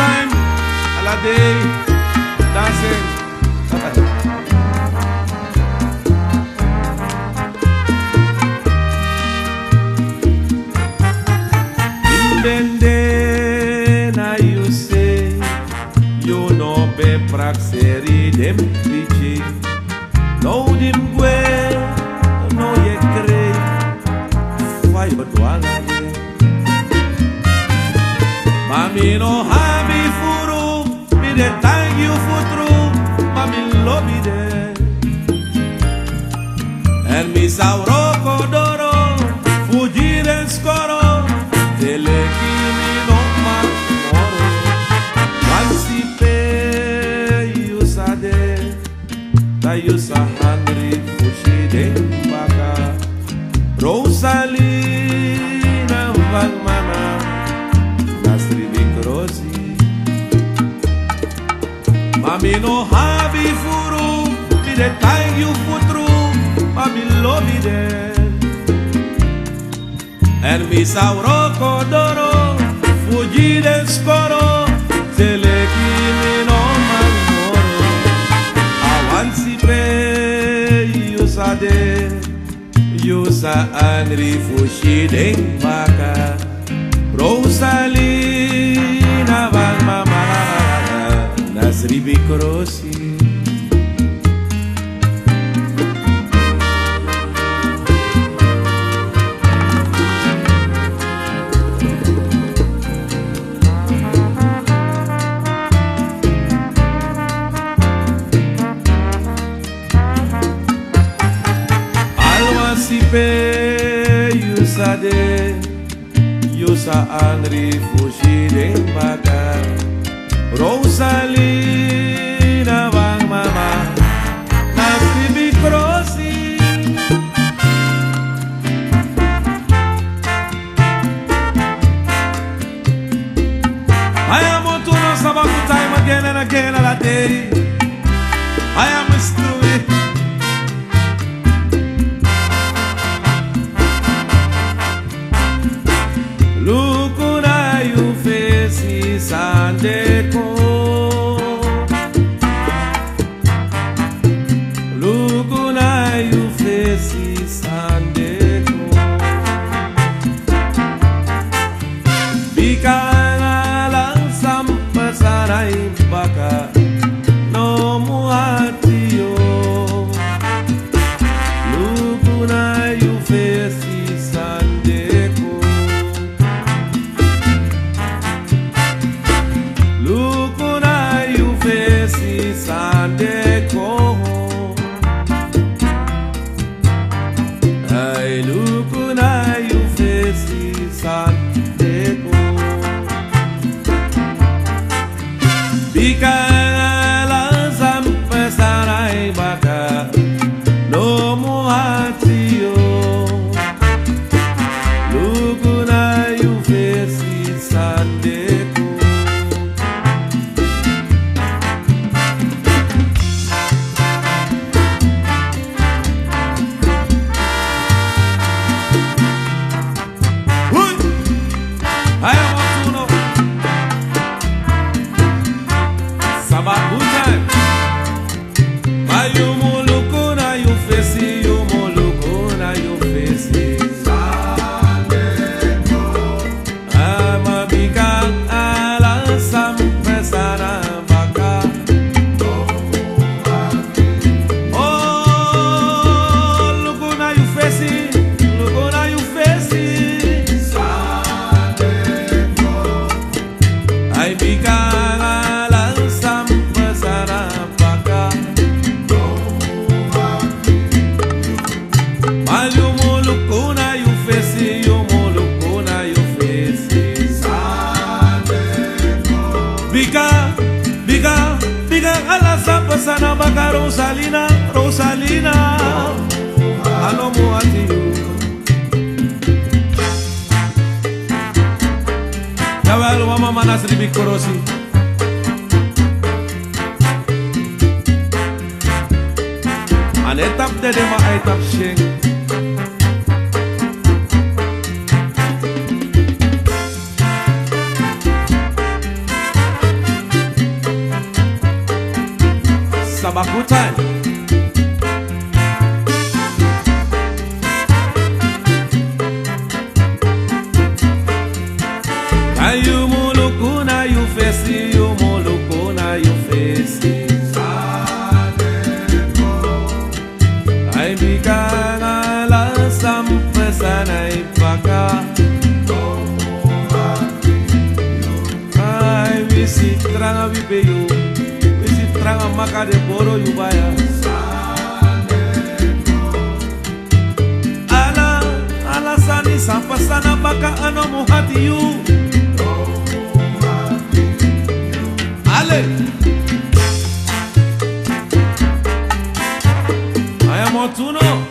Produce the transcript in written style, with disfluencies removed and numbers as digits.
time, all a day, dancing. Indende na you say, you know be praxeri dem pichi. No dim gwe, no ye krei, fai betuanga ye. Mami no habi furu, mi de thank you futru, mami lobi de. En mi sauro kodoro, fugire skoro, telekimi no moro. Wansi pe yusade, ta yusa hungry fushi de baka. Rosalina vang mama. Mami no habi furu, mi de thank you futru, mami lobi de. En mi sauro kodoro, fugire skoro, telekimi no moro. Awansi pe yusade, yusa angry fushi de baka. Rosalina vang mama. Nasribi Krosi. Alwasipe yusade, yusa angri fushide baka. Rosalina vang mama, Nasribi Krosi. I am on to know some time again and again all day. I am still it. Look at you faces and deco. Look at you faces and deco. Bikanga lang sampasaray baka no muhatio. Look at you faces and deco. Look at you faces and deco. I look at you faces and deco. Bikala sampasaray baka no muhatio. Look at you faces and deco. I am on to know. Sabat good time. You moluko na you face, you moluko na you face. Ama bikang ala sampesana baka. Oh, luko na you face, luko na you face. Ay bikang ala sampesana baka. You moluko na you face, you moluko na you face. Bika, bika, bika ala sampesana baka. Rosalina, Rosalina, ano mo ati you. Yawel mama Nasribi Krosi. An etap de ma etap sheng. makade poro yubaya. Ala sani sampa sana baka ano muhati yu. Ale. I am Otuno.